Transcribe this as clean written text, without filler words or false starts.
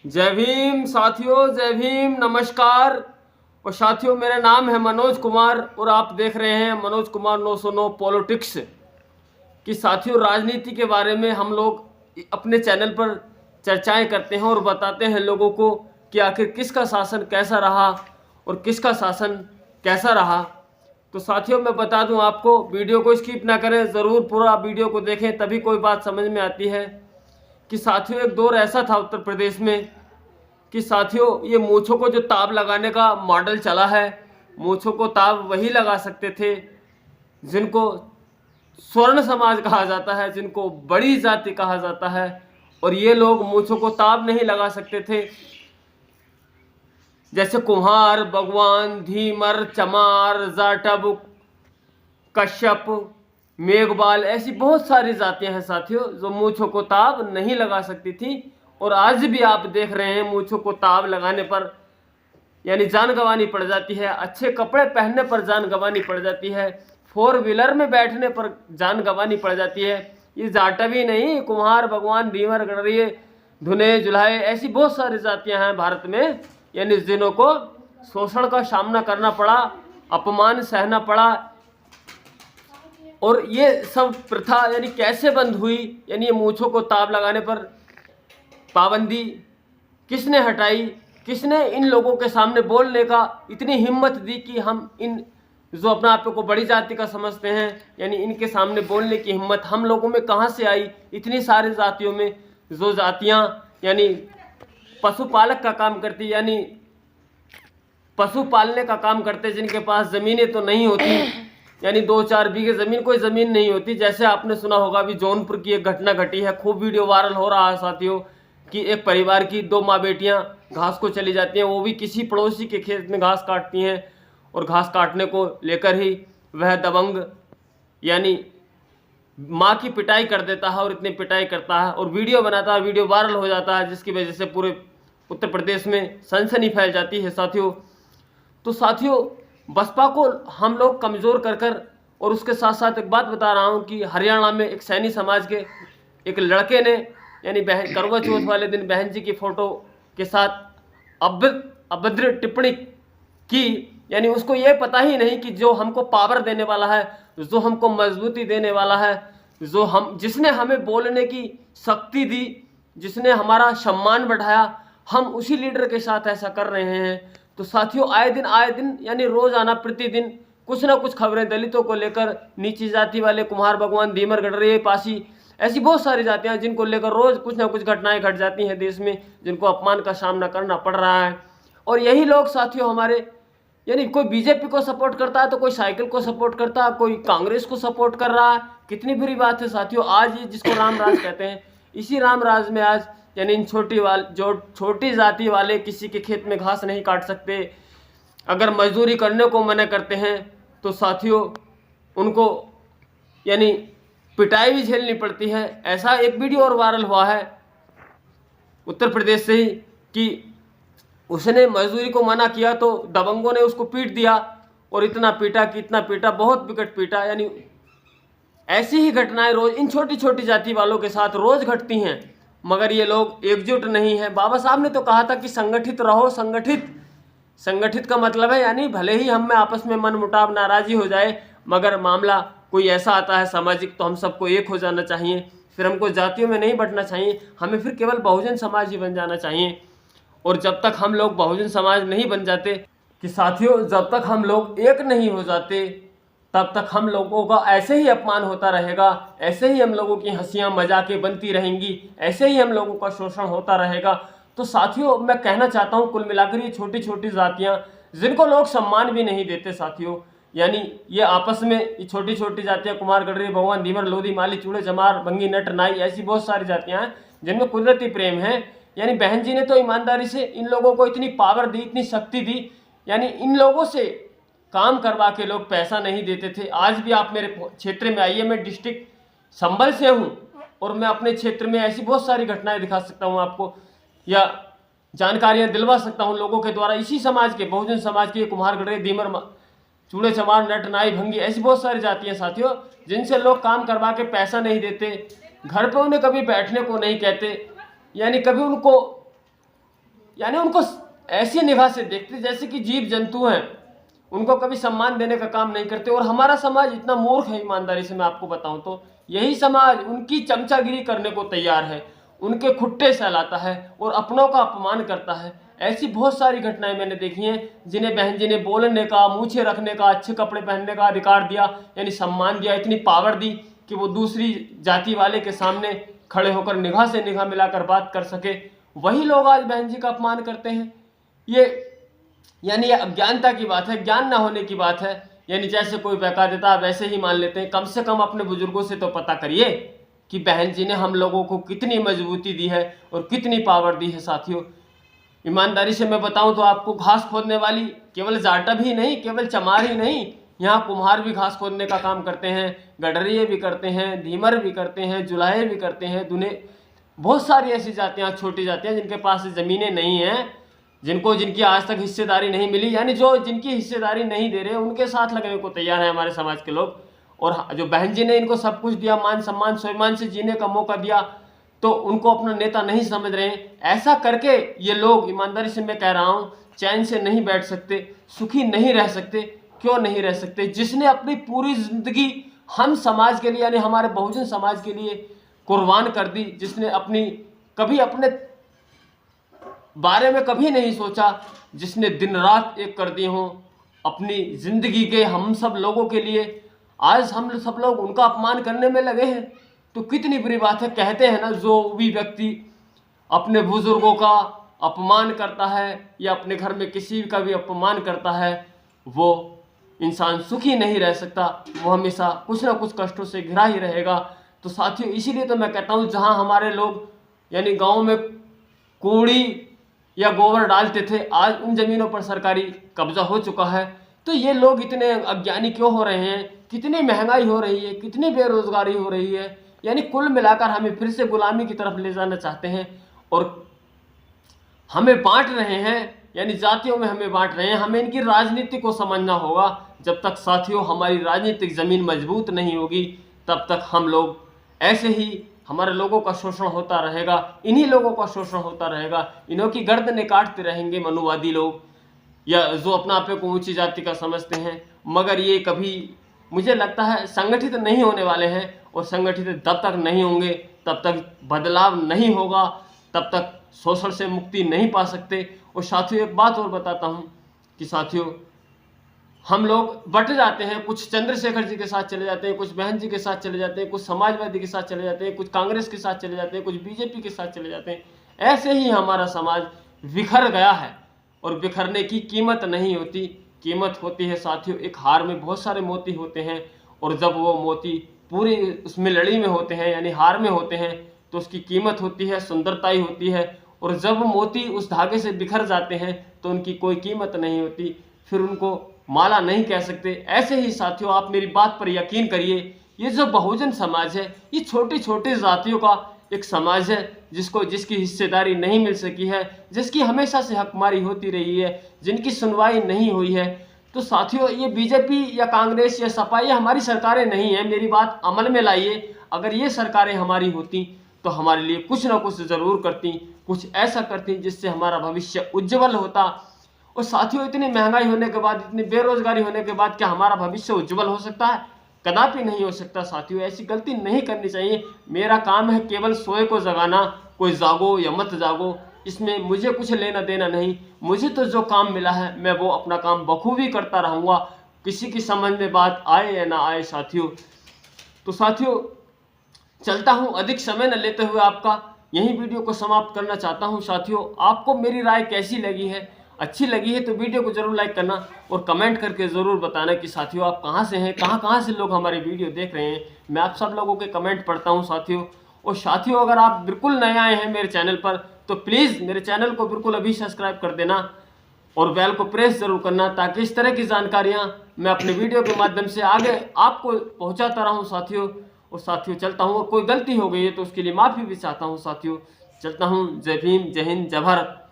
जय भीम साथियों, जय भीम, नमस्कार। और साथियों, मेरा नाम है मनोज कुमार और आप देख रहे हैं मनोज कुमार 909 पॉलिटिक्स की। साथियों, राजनीति के बारे में हम लोग अपने चैनल पर चर्चाएं करते हैं और बताते हैं लोगों को कि आखिर किसका शासन कैसा रहा और किसका शासन कैसा रहा। तो साथियों, मैं बता दूं आपको, वीडियो को स्किप ना करें, ज़रूर पूरा वीडियो को देखें, तभी कोई बात समझ में आती है। कि साथियों, एक दौर ऐसा था उत्तर प्रदेश में कि साथियों, ये मूंछों को जो ताब लगाने का मॉडल चला है, मूंछों को ताब वही लगा सकते थे जिनको स्वर्ण समाज कहा जाता है, जिनको बड़ी जाति कहा जाता है। और ये लोग मूंछों को ताब नहीं लगा सकते थे। जैसे कुम्हार, भगवान, धीमर, चमार, जाटव, कश्यप, मेघवाल, ऐसी बहुत सारी जातियां हैं साथियों जो मूंछों को ताब नहीं लगा सकती थी। और आज भी आप देख रहे हैं, मूंछों को ताब लगाने पर यानी जान गंवानी पड़ जाती है, अच्छे कपड़े पहनने पर जान गंवानी पड़ जाती है, 4 व्हीलर में बैठने पर जान गंवानी पड़ जाती है। ये जाटवी नहीं, कुम्हार, भगवान, धीमर, गणरिये, धुने, जुल्हाए, ऐसी बहुत सारी जातियां हैं भारत में, यानी जिन्हों को शोषण का सामना करना पड़ा, अपमान सहना पड़ा। और ये सब प्रथा यानी कैसे बंद हुई, यानी ये मूंछों को ताब लगाने पर पाबंदी किसने हटाई, किसने इन लोगों के सामने बोलने का इतनी हिम्मत दी कि हम इन जो अपना आप को बड़ी जाति का समझते हैं, यानी इनके सामने बोलने की हिम्मत हम लोगों में कहाँ से आई। इतनी सारी जातियों में जो जातियाँ यानी पशुपालक का काम करती, यानी पशु पालने का काम करते, जिनके पास ज़मीनें तो नहीं होती, यानी 2-4 बीघे ज़मीन, कोई ज़मीन नहीं होती। जैसे आपने सुना होगा, अभी जौनपुर की एक घटना घटी है, खूब वीडियो वायरल हो रहा है साथियों, कि एक परिवार की 2 माँ बेटियां घास को चली जाती हैं, वो भी किसी पड़ोसी के खेत में घास काटती हैं। और घास काटने को लेकर ही वह दबंग यानी माँ की पिटाई कर देता है, और इतनी पिटाई करता है और वीडियो बनाता है, वीडियो वायरल हो जाता है, जिसकी वजह से पूरे उत्तर प्रदेश में सनसनी फैल जाती है साथियों। तो साथियों, बसपा को हम लोग कमज़ोर कर कर, और उसके साथ साथ एक बात बता रहा हूँ कि हरियाणा में एक सैनी समाज के एक लड़के ने यानी बहन करवा चौथ वाले दिन बहन जी की फ़ोटो के साथ अभद्र टिप्पणी की। यानी उसको ये पता ही नहीं कि जो हमको पावर देने वाला है, जो हमको मजबूती देने वाला है, जिसने हमें बोलने की शक्ति दी, जिसने हमारा सम्मान बढ़ाया, हम उसी लीडर के साथ ऐसा कर रहे हैं। तो साथियों, आए दिन यानी रोजाना प्रतिदिन कुछ ना कुछ खबरें दलितों को लेकर, नीची जाति वाले कुम्हार, भगवान, धीमर, गणरिये, पासी, ऐसी बहुत सारी जातियां जिनको लेकर रोज कुछ ना कुछ घटनाएं घट जाती हैं देश में, जिनको अपमान का सामना करना पड़ रहा है। और यही लोग साथियों हमारे, यानी कोई बीजेपी को सपोर्ट करता है तो कोई साइकिल को सपोर्ट करता है, कोई कांग्रेस को सपोर्ट कर रहा है। कितनी बुरी बात है साथियों। आज ये जिसको राम राज कहते हैं, इसी राम राज में आज यानी इन छोटी जाति वाले किसी के खेत में घास नहीं काट सकते, अगर मजदूरी करने को मना करते हैं तो साथियों उनको यानी पिटाई भी झेलनी पड़ती है। ऐसा एक वीडियो और वायरल हुआ है उत्तर प्रदेश से ही कि उसने मजदूरी को मना किया तो दबंगों ने उसको पीट दिया, और इतना पीटा कि इतना पीटा, बहुत विकट पीटा। यानी ऐसी ही घटनाएं रोज इन छोटी छोटी जाति वालों के साथ रोज घटती हैं, मगर ये लोग एकजुट नहीं है। बाबा साहब ने तो कहा था कि संगठित रहो। संगठित का मतलब है यानी भले ही हम में आपस में मन मुटाव, नाराजी हो जाए, मगर मामला कोई ऐसा आता है सामाजिक, तो हम सबको एक हो जाना चाहिए। फिर हमको जातियों में नहीं बंटना चाहिए, हमें फिर केवल बहुजन समाज ही बन जाना चाहिए। और जब तक हम लोग बहुजन समाज नहीं बन जाते, कि साथियों जब तक हम लोग एक नहीं हो जाते, तब तक हम लोगों का ऐसे ही अपमान होता रहेगा, ऐसे ही हम लोगों की हंसियां मजाकें बनती रहेंगी, ऐसे ही हम लोगों का शोषण होता रहेगा। तो साथियों, मैं कहना चाहता हूं, कुल मिलाकर ये छोटी छोटी जातियां जिनको लोग सम्मान भी नहीं देते साथियों, यानी ये आपस में ये छोटी छोटी जातियां, कुमार, गणरिये, भगवान, धीमर, लोधी, माली, चूड़े, चमार, भंगी, नट, नाई, ऐसी बहुत सारी जातियां हैं जिनमें कुदरती प्रेम है। यानी बहन जी ने तो ईमानदारी से इन लोगों को इतनी पावर दी, इतनी शक्ति दी, यानी इन लोगों से काम करवा के लोग पैसा नहीं देते थे। आज भी आप मेरे क्षेत्र में आइए, मैं डिस्ट्रिक्ट संभल से हूँ, और मैं अपने क्षेत्र में ऐसी बहुत सारी घटनाएं दिखा सकता हूँ आपको, या जानकारियाँ दिलवा सकता हूँ लोगों के द्वारा। इसी समाज के, बहुजन समाज के, कुम्हार, गणरिये, धीमर, चूड़े, चमार, नट, नाई, भंगी, ऐसी बहुत सारी जातियाँ साथियों जिनसे लोग काम करवा के पैसा नहीं देते, घर पे उन्हें कभी बैठने को नहीं कहते, यानी कभी उनको यानी उनको ऐसी निगाह से देखते जैसे कि जीव जंतु हैं, उनको कभी सम्मान देने का काम नहीं करते। और हमारा समाज इतना मूर्ख है, ईमानदारी से मैं आपको बताऊं तो यही समाज उनकी चमचागिरी करने को तैयार है, उनके खुट्टे सहलाता है और अपनों का अपमान करता है। ऐसी बहुत सारी घटनाएं मैंने देखी हैं जिन्हें बहन जी ने बोलने का, मूछें रखने का, अच्छे कपड़े पहनने का अधिकार दिया, यानी सम्मान दिया, इतनी पावर दी कि वो दूसरी जाति वाले के सामने खड़े होकर निगाह से निगाह मिलाकर बात कर सके। वही लोग आज बहन जी का अपमान करते हैं। ये अज्ञानता की बात है, ज्ञान ना होने की बात है। यानी जैसे कोई बहका देता वैसे ही मान लेते हैं। कम से कम अपने बुजुर्गों से तो पता करिए कि बहन जी ने हम लोगों को कितनी मजबूती दी है और कितनी पावर दी है। साथियों, ईमानदारी से मैं बताऊं तो आपको घास खोदने वाली केवल जाटव ही नहीं, केवल चमार ही नहीं, यहाँ कुम्हार भी घास खोदने का काम करते हैं, गडरिये भी करते हैं, धीमर भी करते हैं, जुलाहे भी करते हैं, दुने बहुत सारी ऐसी जातियाँ, छोटी जातियाँ जिनके पास ज़मीनें नहीं हैं, जिनकी आज तक हिस्सेदारी नहीं मिली, यानी जो जिनकी हिस्सेदारी नहीं दे रहे उनके साथ लगने को तैयार है हमारे समाज के लोग। और जो बहन जी ने इनको सब कुछ दिया, मान सम्मान स्वाभिमान से जीने का मौका दिया, तो उनको अपना नेता नहीं समझ रहे हैं। ऐसा करके ये लोग, ईमानदारी से मैं कह रहा हूँ, चैन से नहीं बैठ सकते, सुखी नहीं रह सकते। क्यों नहीं रह सकते? जिसने अपनी पूरी जिंदगी हम समाज के लिए, यानी हमारे बहुजन समाज के लिए कुर्बान कर दी, जिसने कभी अपने बारे में कभी नहीं सोचा, जिसने दिन रात एक कर दी हो अपनी जिंदगी के हम सब लोगों के लिए, आज हम सब लोग उनका अपमान करने में लगे हैं, तो कितनी बुरी बात है। कहते हैं ना, जो भी व्यक्ति अपने बुजुर्गों का अपमान करता है या अपने घर में किसी का भी अपमान करता है, वो इंसान सुखी नहीं रह सकता, वो हमेशा कुछ ना कुछ कष्टों से घिरा ही रहेगा। तो साथियों, इसीलिए तो मैं कहता हूँ, जहाँ हमारे लोग यानी गाँव में कूड़ी या गोबर डालते थे, आज उन जमीनों पर सरकारी कब्जा हो चुका है। तो ये लोग इतने अज्ञानी क्यों हो रहे हैं? कितनी महंगाई हो रही है, कितनी बेरोजगारी हो रही है, यानी कुल मिलाकर हमें फिर से गुलामी की तरफ ले जाना चाहते हैं और हमें बांट रहे हैं, यानी जातियों में हमें बांट रहे हैं। हमें इनकी राजनीति को समझना होगा। जब तक साथियों हमारी राजनीतिक ज़मीन मजबूत नहीं होगी, तब तक हम लोग ऐसे ही, हमारे लोगों का शोषण होता रहेगा, इन्हीं लोगों का शोषण होता रहेगा, इन्हों की गर्दनें काटते रहेंगे मनुवादी लोग, या जो अपना आपे को ऊंची जाति का समझते हैं। मगर ये कभी, मुझे लगता है, संगठित नहीं होने वाले हैं। और संगठित जब तक नहीं होंगे, तब तक बदलाव नहीं होगा, तब तक शोषण से मुक्ति नहीं पा सकते। और साथियों, एक बात और बताता हूँ कि साथियों, हम लोग बट जाते हैं, कुछ चंद्रशेखर जी के साथ चले जाते हैं, कुछ बहन जी के साथ चले जाते हैं, कुछ समाजवादी के साथ चले जाते हैं, कुछ कांग्रेस के साथ चले जाते हैं, कुछ बीजेपी के साथ चले जाते हैं। ऐसे ही हमारा समाज बिखर गया है। और बिखरने की कीमत नहीं होती, कीमत होती है साथियों, एक हार में बहुत सारे मोती होते हैं, और जब वो मोती पूरी उसमें लड़ी में होते हैं, यानी हार में होते हैं, तो उसकी कीमत होती है, सुंदरता ही होती है। और जब मोती उस धागे से बिखर जाते हैं तो उनकी कोई कीमत नहीं होती, फिर उनको माला नहीं कह सकते। ऐसे ही साथियों, आप मेरी बात पर यकीन करिए, ये जो बहुजन समाज है, ये छोटी छोटी जातियों का एक समाज है, जिसकी हिस्सेदारी नहीं मिल सकी है, जिसकी हमेशा से हकमारी होती रही है, जिनकी सुनवाई नहीं हुई है। तो साथियों, ये बीजेपी या कांग्रेस या सपा, ये हमारी सरकारें नहीं हैं। मेरी बात अमल में लाइए। अगर ये सरकारें हमारी होती तो हमारे लिए कुछ ना कुछ ज़रूर करती, कुछ ऐसा करती जिससे हमारा भविष्य उज्जवल होता। और साथियों, इतनी महंगाई होने के बाद, इतनी बेरोजगारी होने के बाद क्या हमारा भविष्य उज्जवल हो सकता है? कदापि नहीं हो सकता। साथियों, ऐसी गलती नहीं करनी चाहिए। मेरा काम है केवल सोए को जगाना, कोई जागो या मत जागो, इसमें मुझे कुछ लेना देना नहीं। मुझे तो जो काम मिला है, मैं वो अपना काम बखूबी करता रहूँगा, किसी की समझ में बात आए या ना आए। साथियों, तो साथियों, चलता हूँ, अधिक समय न लेते हुए आपका यही वीडियो को समाप्त करना चाहता हूँ। साथियों, आपको मेरी राय कैसी लगी है? अच्छी लगी है तो वीडियो को जरूर लाइक करना और कमेंट करके ज़रूर बताना कि साथियों आप कहाँ से हैं, कहाँ से लोग हमारी वीडियो देख रहे हैं। मैं आप सब लोगों के कमेंट पढ़ता हूँ साथियों। और साथियों, अगर आप बिल्कुल नए आए हैं मेरे चैनल पर, तो प्लीज़ मेरे चैनल को बिल्कुल अभी सब्सक्राइब कर देना और बेल को प्रेस ज़रूर करना, ताकि इस तरह की जानकारियाँ मैं अपने वीडियो के माध्यम से आगे आपको पहुँचाता रहूँ साथियों। और साथियों, चलता हूँ, और कोई गलती हो गई है तो उसके लिए माफ़ी भी चाहता हूँ साथियों। चलता हूँ। जय भीम, जय हिंद, जय भारत।